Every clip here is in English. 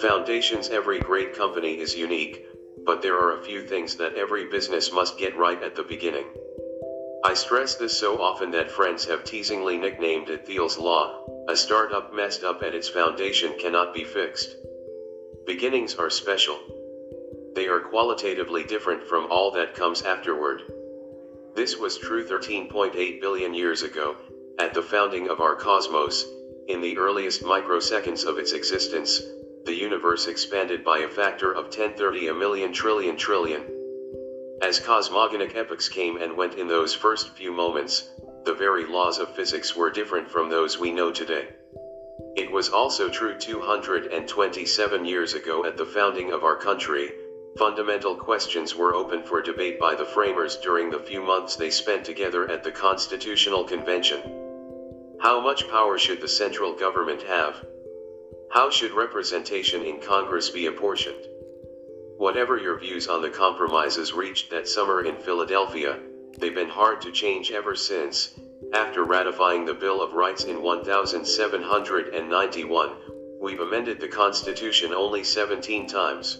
Foundations. Every great company is unique, but there are a few things that every business must get right at the beginning. I stress this so often that friends have teasingly nicknamed it Thiel's Law. A startup messed up at its foundation cannot be fixed. Beginnings are special. They are qualitatively different from all that comes afterward. This was true 13.8 billion years ago, at the founding of our cosmos. In the earliest microseconds of its existence, the universe expanded by a factor of 1030 a million trillion. As cosmogonic epochs came and went in those first few moments, the very laws of physics were different from those we know today. It was also true 227 years ago at the founding of our country. Fundamental questions were open for debate by the framers during the few months they spent together at the Constitutional Convention. How much power should the central government have? How should representation in Congress be apportioned? Whatever your views on the compromises reached that summer in Philadelphia, they've been hard to change ever since. After ratifying the Bill of Rights in 1791, we've amended the Constitution only 17 times.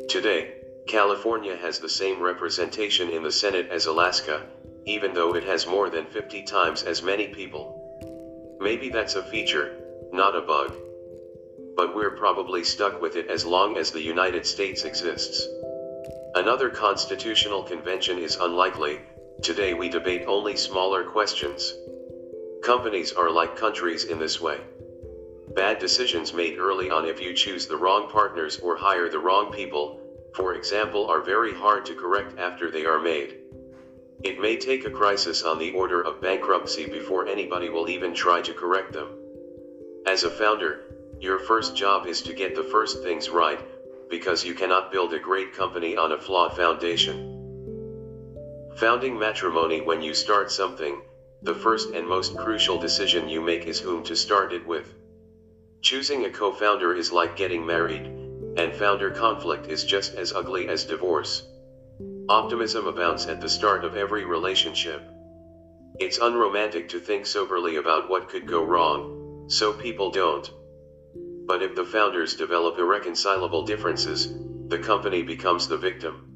Today, California has the same representation in the Senate as Alaska, even though it has more than 50 times as many people. Maybe that's a feature, not a bug. But we're probably stuck with it as long as the United States exists. Another constitutional convention is unlikely. Today we debate only smaller questions. Companies are like countries in this way. Bad decisions made early on, if you choose the wrong partners or hire the wrong people, for example, are very hard to correct after they are made. It may take a crisis on the order of bankruptcy before anybody will even try to correct them. As a founder, your first job is to get the first things right, because you cannot build a great company on a flawed foundation. Founding matrimony. When you start something, the first and most crucial decision you make is whom to start it with. Choosing a co-founder is like getting married, and founder conflict is just as ugly as divorce. Optimism abounds at the start of every relationship. It's unromantic to think soberly about what could go wrong, so people don't. But if the founders develop irreconcilable differences, the company becomes the victim.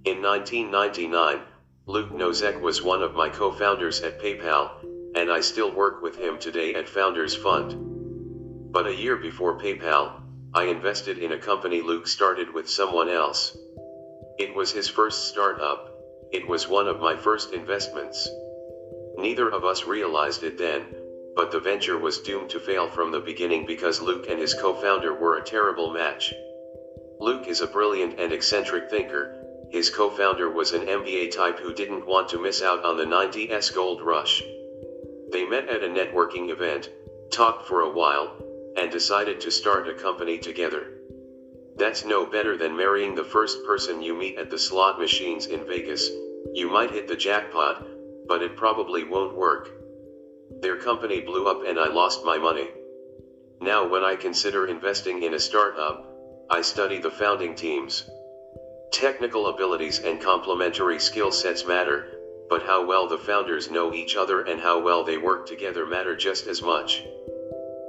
In 1999, Luke Nozek was one of my co-founders at PayPal, and I still work with him today at Founders Fund. But a year before PayPal, I invested in a company Luke started with someone else. It was his first startup. It was one of my first investments. Neither of us realized it then, but the venture was doomed to fail from the beginning because Luke and his co-founder were a terrible match. Luke is a brilliant and eccentric thinker. His co-founder was an MBA type who didn't want to miss out on the 90s gold rush. They met at a networking event, talked for a while, and decided to start a company together. That's no better than marrying the first person you meet at the slot machines in Vegas. You might hit the jackpot, but it probably won't work. Their company blew up and I lost my money. Now when I consider investing in a startup, I study the founding teams. Technical abilities and complementary skill sets matter, but how well the founders know each other and how well they work together matter just as much.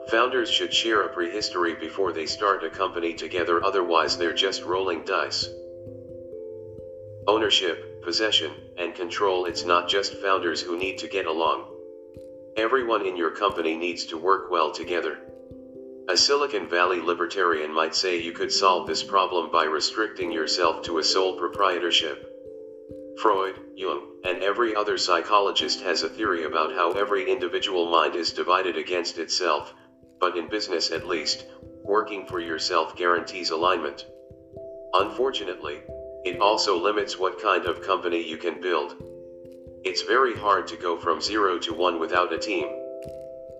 Founders should share a prehistory before they start a company together, otherwise they're just rolling dice. Ownership, possession, and control. It's not just founders who need to get along. Everyone in your company needs to work well together. A Silicon Valley libertarian might say you could solve this problem by restricting yourself to a sole proprietorship. Freud, Jung, and every other psychologist has a theory about how every individual mind is divided against itself, but in business at least, working for yourself guarantees alignment. Unfortunately, it also limits what kind of company you can build. It's very hard to go from 0 to 1 without a team.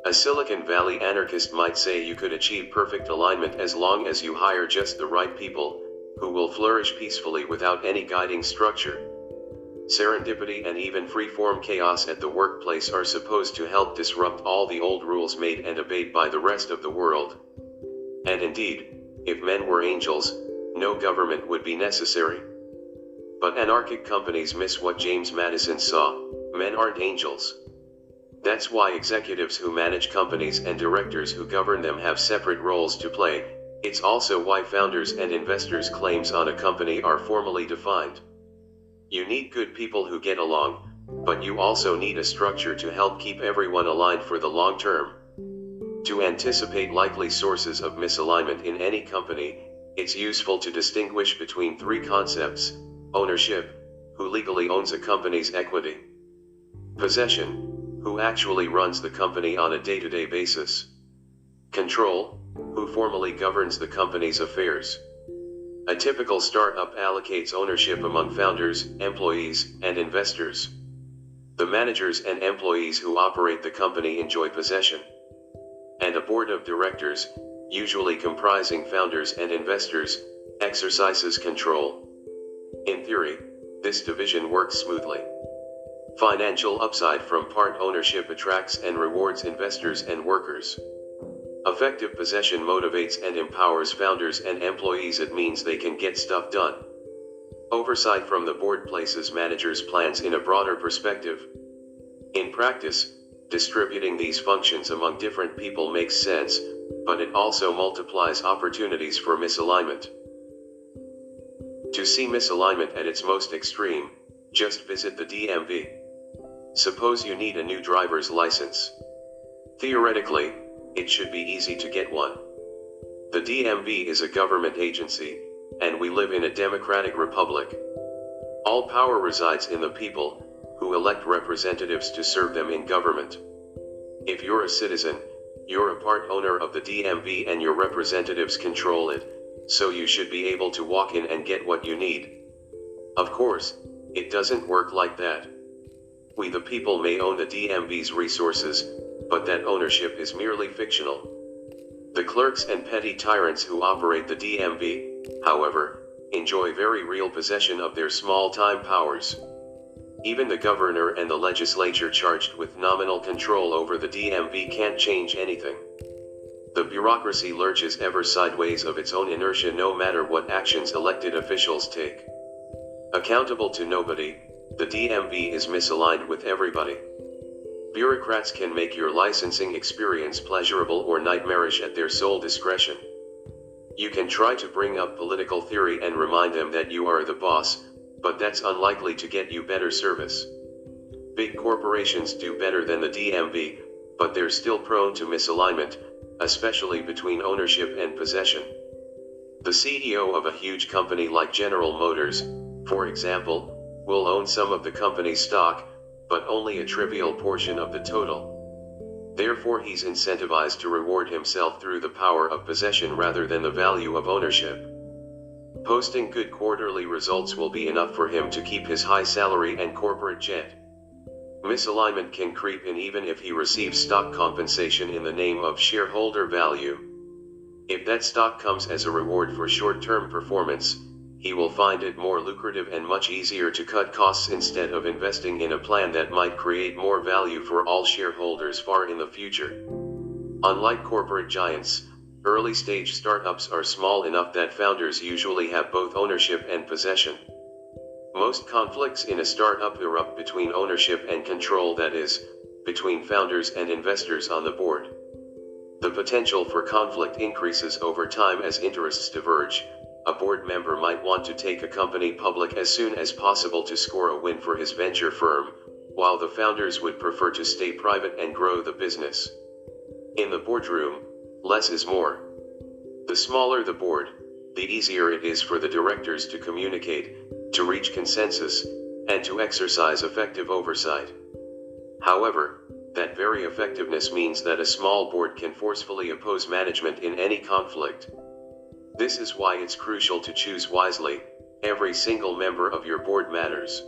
A Silicon Valley anarchist might say you could achieve perfect alignment as long as you hire just the right people, who will flourish peacefully without any guiding structure. Serendipity and even free-form chaos at the workplace are supposed to help disrupt all the old rules made and obeyed by the rest of the world. And indeed, if men were angels, no government would be necessary. But anarchic companies miss what James Madison saw: men aren't angels. That's why executives who manage companies and directors who govern them have separate roles to play. It's also why founders and investors' claims on a company are formally defined. You need good people who get along, but you also need a structure to help keep everyone aligned for the long term. To anticipate likely sources of misalignment in any company, it's useful to distinguish between three concepts: ownership, who legally owns a company's equity; possession, who actually runs the company on a day-to-day basis; control, who formally governs the company's affairs. A typical startup allocates ownership among founders, employees, and investors. The managers and employees who operate the company enjoy possession. And a board of directors, usually comprising founders and investors, exercises control. In theory, this division works smoothly. Financial upside from part ownership attracts and rewards investors and workers. Effective possession motivates and empowers founders and employees. It means they can get stuff done. Oversight from the board places managers' plans in a broader perspective. In practice, distributing these functions among different people makes sense, but it also multiplies opportunities for misalignment. To see misalignment at its most extreme, just visit the DMV. Suppose you need a new driver's license. Theoretically, it should be easy to get one. The DMV is a government agency, and we live in a democratic republic. All power resides in the people, who elect representatives to serve them in government. If you're a citizen, you're a part owner of the DMV and your representatives control it, so you should be able to walk in and get what you need. Of course, it doesn't work like that. We the people may own the DMV's resources, but that ownership is merely fictional. The clerks and petty tyrants who operate the DMV, however, enjoy very real possession of their small-time powers. Even the governor and the legislature charged with nominal control over the DMV can't change anything. The bureaucracy lurches ever sideways of its own inertia no matter what actions elected officials take. Accountable to nobody, the DMV is misaligned with everybody. Bureaucrats can make your licensing experience pleasurable or nightmarish at their sole discretion. You can try to bring up political theory and remind them that you are the boss, but that's unlikely to get you better service. Big corporations do better than the DMV, but they're still prone to misalignment, especially between ownership and possession. The CEO of a huge company like General Motors, for example, will own some of the company's stock, but only a trivial portion of the total. Therefore, he's incentivized to reward himself through the power of possession rather than the value of ownership. Posting good quarterly results will be enough for him to keep his high salary and corporate jet. Misalignment can creep in even if he receives stock compensation in the name of shareholder value. If that stock comes as a reward for short-term performance, he will find it more lucrative and much easier to cut costs instead of investing in a plan that might create more value for all shareholders far in the future. Unlike corporate giants, early-stage startups are small enough that founders usually have both ownership and possession. Most conflicts in a startup erupt between ownership and control, that is, between founders and investors on the board. The potential for conflict increases over time as interests diverge. A board member might want to take a company public as soon as possible to score a win for his venture firm, while the founders would prefer to stay private and grow the business. In the boardroom, less is more. The smaller the board, the easier it is for the directors to communicate, to reach consensus, and to exercise effective oversight. However, that very effectiveness means that a small board can forcefully oppose management in any conflict. This is why it's crucial to choose wisely. Every single member of your board matters.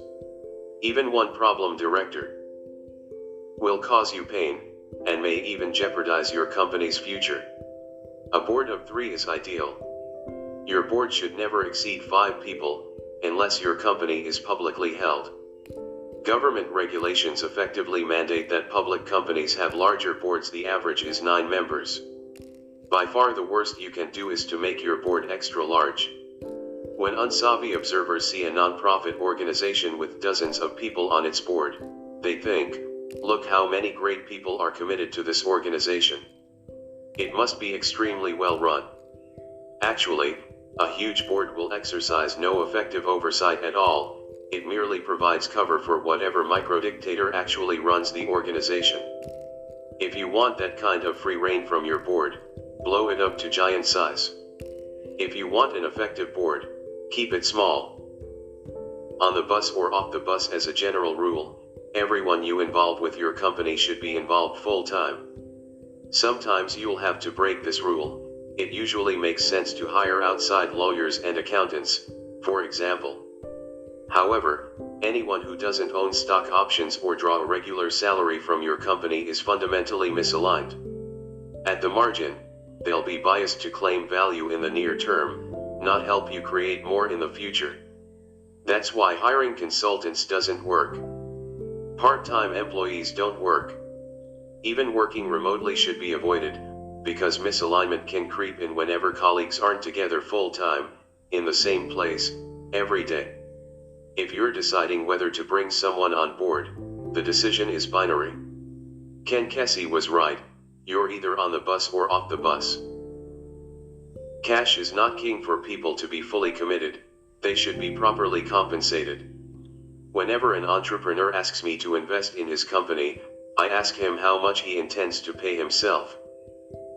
Even one problem director will cause you pain, and may even jeopardize your company's future. A board of 3 is ideal. Your board should never exceed 5 people, unless your company is publicly held. Government regulations effectively mandate that public companies have larger boards. The average is 9 members. By far the worst you can do is to make your board extra large. When unsavvy observers see a non-profit organization with dozens of people on its board, they think, "Look how many great people are committed to this organization. It must be extremely well run." Actually, a huge board will exercise no effective oversight at all. It merely provides cover for whatever microdictator actually runs the organization. If you want that kind of free rein from your board, blow it up to giant size. If you want an effective board, keep it small. On the bus or off the bus, as a general rule, everyone you involve with your company should be involved full-time. Sometimes you'll have to break this rule. It usually makes sense to hire outside lawyers and accountants, for example. However, anyone who doesn't own stock options or draw a regular salary from your company is fundamentally misaligned. At the margin, they'll be biased to claim value in the near term, not help you create more in the future. That's why hiring consultants doesn't work. Part-time employees don't work. Even working remotely should be avoided, because misalignment can creep in whenever colleagues aren't together full-time, in the same place, every day. If you're deciding whether to bring someone on board, the decision is binary. Ken Kesey was right, you're either on the bus or off the bus. Cash is not king for people to be fully committed, they should be properly compensated. Whenever an entrepreneur asks me to invest in his company, I ask him how much he intends to pay himself.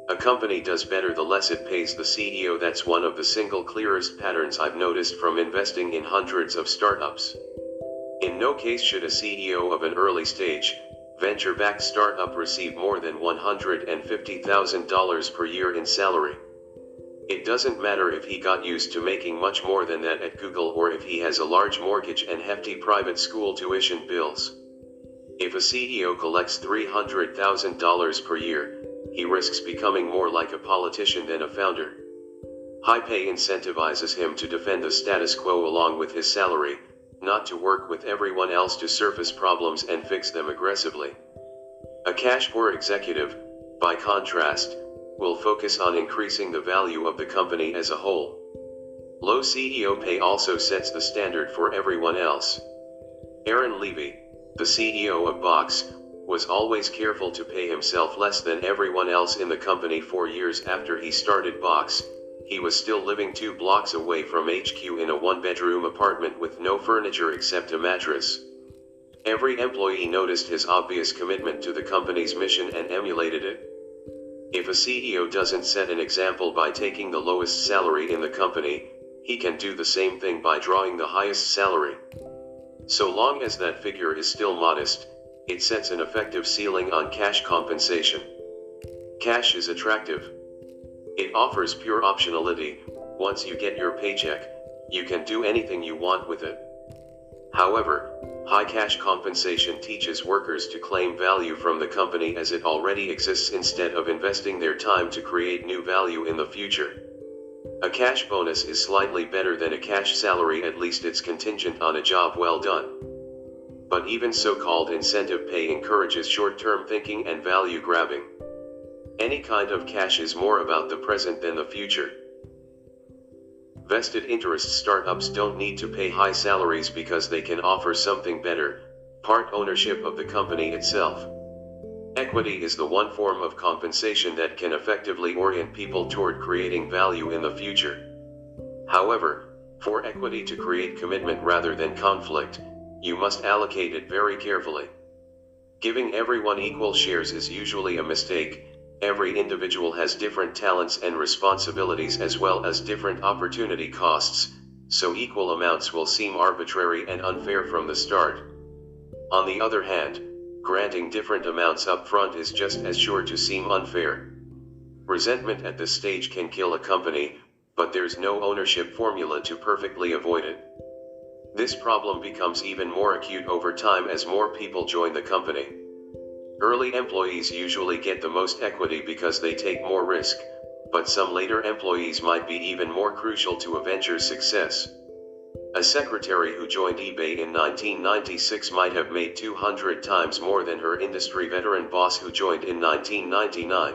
A company does better the less it pays the CEO. That's one of the single clearest patterns I've noticed from investing in hundreds of startups. In no case should a CEO of an early stage, venture-backed startup receive more than $150,000 per year in salary. It doesn't matter if he got used to making much more than that at Google or if he has a large mortgage and hefty private school tuition bills. If a CEO collects $300,000 per year, he risks becoming more like a politician than a founder. High pay incentivizes him to defend the status quo along with his salary, not to work with everyone else to surface problems and fix them aggressively. A cash-poor executive, by contrast, will focus on increasing the value of the company as a whole. Low CEO pay also sets the standard for everyone else. Aaron Levy, the CEO of Box, was always careful to pay himself less than everyone else in the company. 4 years after he started Box, he was still living 2 blocks away from HQ in a 1-bedroom apartment with no furniture except a mattress. Every employee noticed his obvious commitment to the company's mission and emulated it. If a CEO doesn't set an example by taking the lowest salary in the company, he can do the same thing by drawing the highest salary. So long as that figure is still modest, it sets an effective ceiling on cash compensation. Cash is attractive. It offers pure optionality. Once you get your paycheck, you can do anything you want with it. However, high cash compensation teaches workers to claim value from the company as it already exists instead of investing their time to create new value in the future. A cash bonus is slightly better than a cash salary, at least it's contingent on a job well done. But even so-called incentive pay encourages short-term thinking and value grabbing. Any kind of cash is more about the present than the future. Vested interest startups don't need to pay high salaries because they can offer something better: part ownership of the company itself. Equity is the one form of compensation that can effectively orient people toward creating value in the future. However, for equity to create commitment rather than conflict, you must allocate it very carefully. Giving everyone equal shares is usually a mistake. Every individual has different talents and responsibilities as well as different opportunity costs, so equal amounts will seem arbitrary and unfair from the start. On the other hand, granting different amounts up front is just as sure to seem unfair. Resentment at this stage can kill a company, but there's no ownership formula to perfectly avoid it. This problem becomes even more acute over time as more people join the company. Early employees usually get the most equity because they take more risk, but some later employees might be even more crucial to a venture's success. A secretary who joined eBay in 1996 might have made 200 times more than her industry veteran boss who joined in 1999.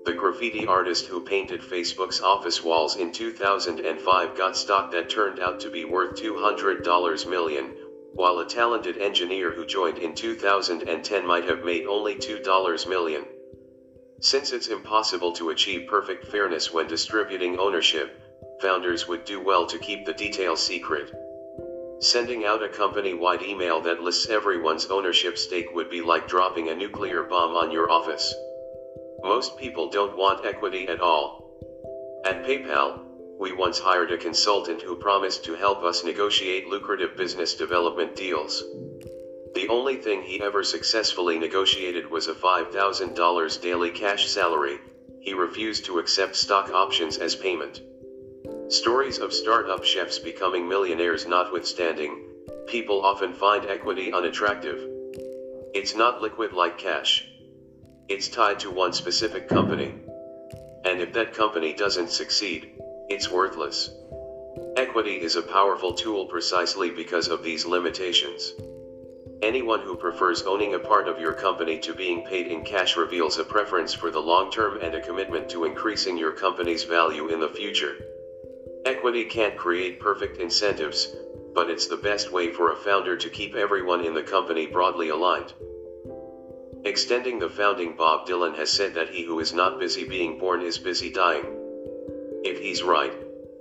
The graffiti artist who painted Facebook's office walls in 2005 got stock that turned out to be worth $200 million, while a talented engineer who joined in 2010 might have made only $2 million. Since it's impossible to achieve perfect fairness when distributing ownership, founders would do well to keep the details secret. Sending out a company-wide email that lists everyone's ownership stake would be like dropping a nuclear bomb on your office. Most people don't want equity at all. At PayPal, we once hired a consultant who promised to help us negotiate lucrative business development deals. The only thing he ever successfully negotiated was a $5,000 daily cash salary. He refused to accept stock options as payment. Stories of startup chefs becoming millionaires notwithstanding, people often find equity unattractive. It's not liquid like cash. It's tied to one specific company. And if that company doesn't succeed, it's worthless. Equity is a powerful tool precisely because of these limitations. Anyone who prefers owning a part of your company to being paid in cash reveals a preference for the long term and a commitment to increasing your company's value in the future. Equity can't create perfect incentives, but it's the best way for a founder to keep everyone in the company broadly aligned. Extending the founding, Bob Dylan has said that he who is not busy being born is busy dying. If he's right,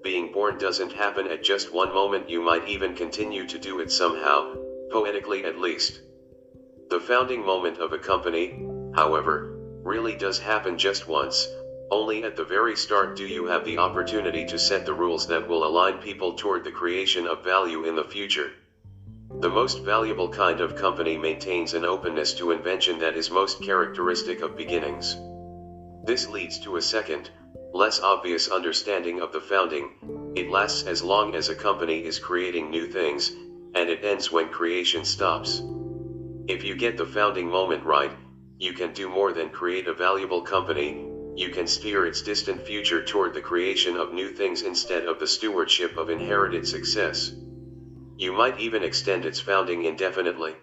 being born doesn't happen at just one moment. You might even continue to do it somehow, poetically at least. The founding moment of a company, however, really does happen just once. Only at the very start do you have the opportunity to set the rules that will align people toward the creation of value in the future. The most valuable kind of company maintains an openness to invention that is most characteristic of beginnings. This leads to a second, less obvious understanding of the founding. It lasts as long as a company is creating new things, and it ends when creation stops. If you get the founding moment right, you can do more than create a valuable company. You can steer its distant future toward the creation of new things instead of the stewardship of inherited success. You might even extend its founding indefinitely.